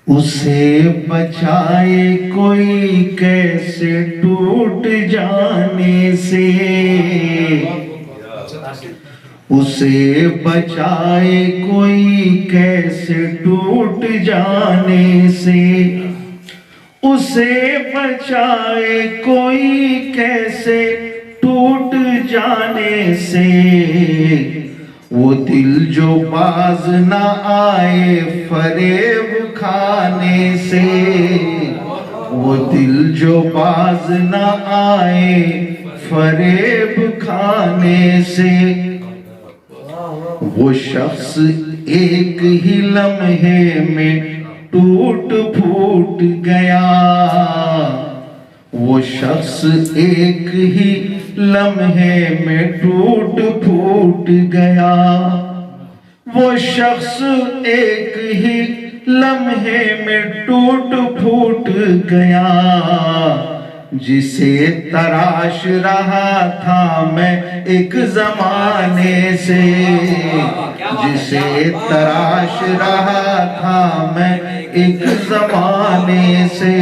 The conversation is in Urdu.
اسے بچائے کوئی کیسے ٹوٹ جانے سے، اسے بچائے کوئی کیسے ٹوٹ جانے سے، اسے بچائے کوئی کیسے ٹوٹ جانے سے، وہ دل جو باز نہ آئے فریب کھانے سے، وہ دل جو باز نہ آئے فریب کھانے سے، وہ شخص ایک ہی لمحے میں ٹوٹ پھوٹ گیا، وہ شخص ایک ہی لمحے میں ٹوٹ پھوٹ گیا، وہ شخص ایک ہی لمحے میں ٹوٹ پھوٹ گیا، جسے تراش رہا تھا میں ایک زمانے سے، جسے تراش رہا تھا میں ایک زمانے سے،